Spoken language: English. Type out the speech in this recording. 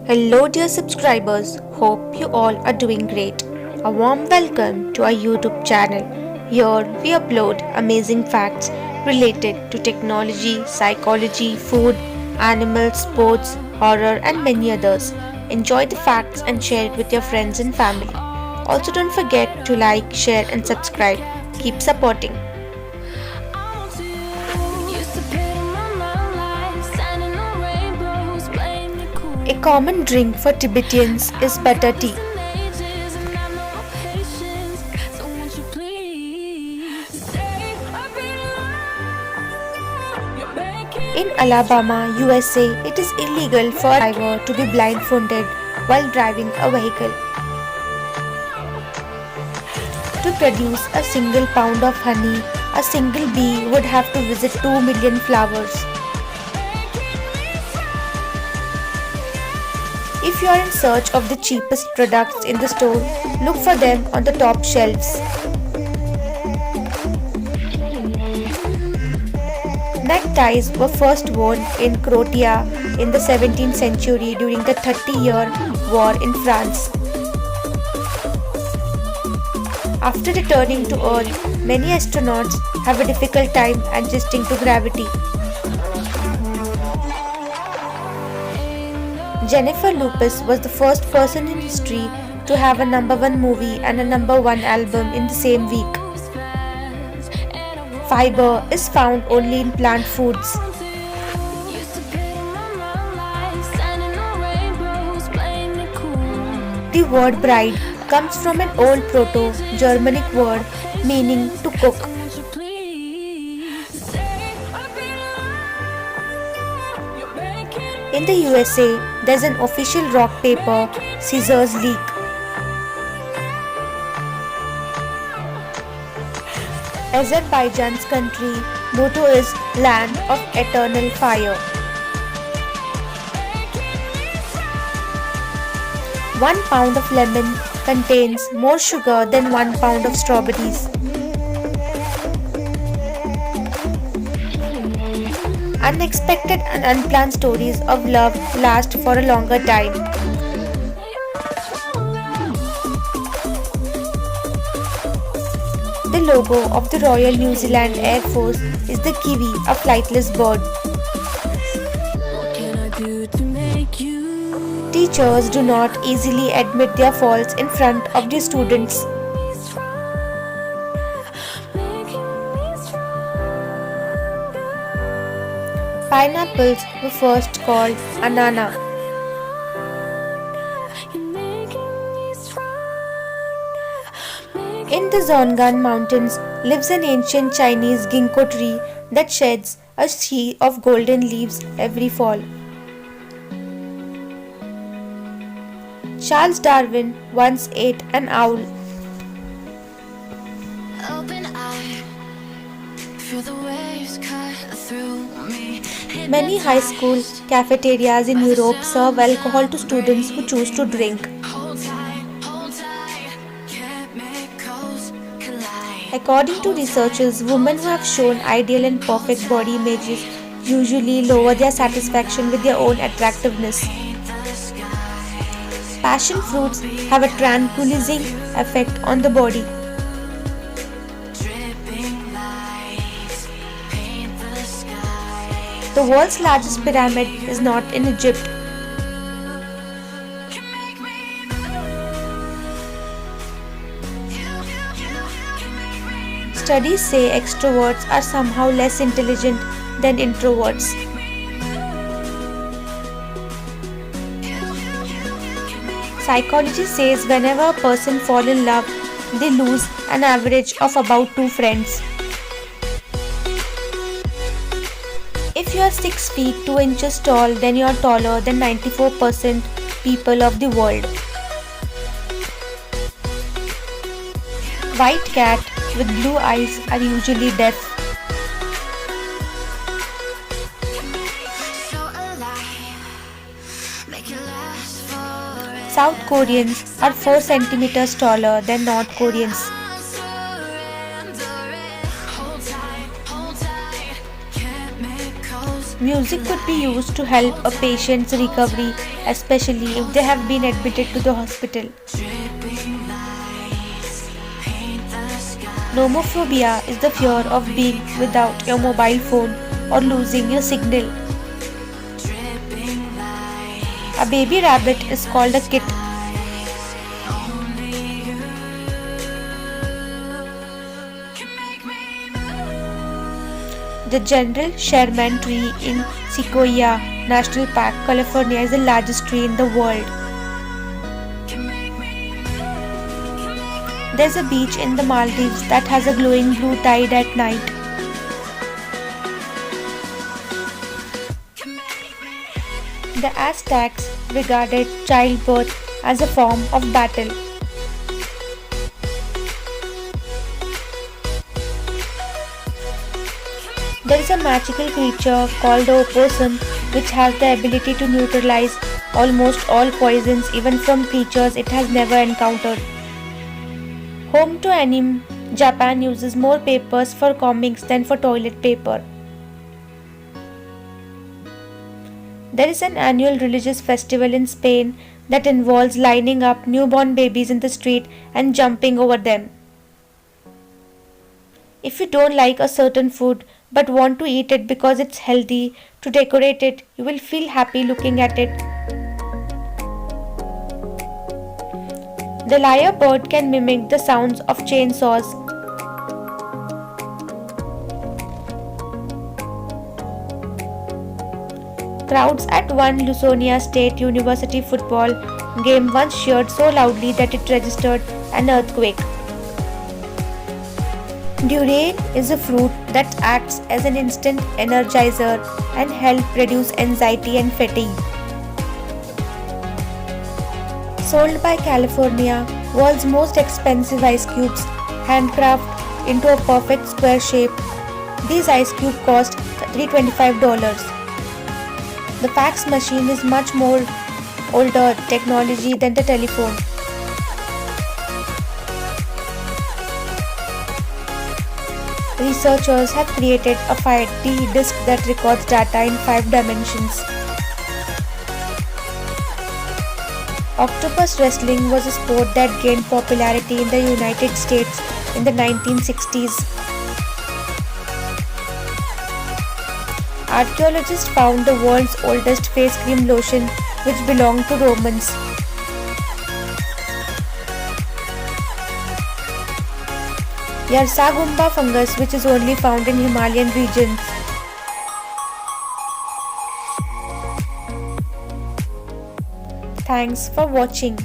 Hello, dear subscribers. Hope you all are doing great. A warm welcome to our YouTube channel. Here we upload amazing facts related to technology, psychology, food, animals, sports, horror, and many others. Enjoy the facts and share it with your friends and family. Also, don't forget to like, share, and subscribe. Keep supporting. A common drink for Tibetans is butter tea. In Alabama, USA, it is illegal for a driver to be blindfolded while driving a vehicle. To produce a single pound of honey, a single bee would have to visit 2 million flowers. If you are in search of the cheapest products in the store, look for them on the top shelves. Neckties were first worn in Croatia in the 17th century during the 30-year war in France. After returning to Earth, many astronauts have a difficult time adjusting to gravity. Jennifer Lopez was the first person in history to have a #1 movie and a #1 album in the same week. Fiber is found only in plant foods. The word bride comes from an old Proto-Germanic word meaning to cook. In the USA, there's an official rock paper scissors league. Azerbaijan's country motto is Land of Eternal Fire. 1 pound of lemon contains more sugar than 1 pound of strawberries. Unexpected and unplanned stories of love last for a longer time. The logo of the Royal New Zealand Air Force is the kiwi, a flightless bird. Teachers do not easily admit their faults in front of their students. Pineapples were first called anana. In the Zhongshan Mountains lives an ancient Chinese ginkgo tree that sheds a sheath of golden leaves every fall. Charles Darwin once ate an owl. Many high school cafeterias in Europe serve alcohol to students who choose to drink. According to researchers, women who have shown ideal and perfect body images usually lower their satisfaction with their own attractiveness. Passion fruits have a tranquilizing effect on the body. The world's largest pyramid is not in Egypt. Studies say extroverts are somehow less intelligent than introverts. Psychology says whenever a person falls in love, they lose an average of about 2 friends. If you are 6 feet 2 inches tall, then you are taller than 94% people of the world. White cat with blue eyes are usually deaf. South Koreans are 4 centimeters taller than North Koreans. Music could be used to help a patient's recovery, especially if they have been admitted to the hospital. Nomophobia is the fear of being without your mobile phone or losing your signal. A baby rabbit is called a kit. The General Sherman tree in Sequoia National Park, California is the largest tree in the world. There's a beach in the Maldives that has a glowing blue tide at night. The Aztecs regarded childbirth as a form of battle. There is a magical creature called the opossum which has the ability to neutralize almost all poisons even from creatures it has never encountered. Home to anime, Japan uses more papers for comics than for toilet paper. There is an annual religious festival in Spain that involves lining up newborn babies in the street and jumping over them. If you don't like a certain food but want to eat it because it's healthy, to decorate it, you will feel happy looking at it. The lyrebird can mimic the sounds of chainsaws. Crowds at one Louisiana State University football game once cheered so loudly that it registered an earthquake. Durian is a fruit that acts as an instant energizer and helps reduce anxiety and fatigue. Sold by California, world's most expensive ice cubes, handcrafted into a perfect square shape. These ice cubes cost $325. The fax machine is much more older technology than the telephone. Researchers have created a 5D disk that records data in 5 dimensions. Octopus wrestling was a sport that gained popularity in the United States in the 1960s. Archaeologists found the world's oldest face cream lotion which belonged to Romans. Yarsagumba fungus which is only found in Himalayan regions. Thanks for watching.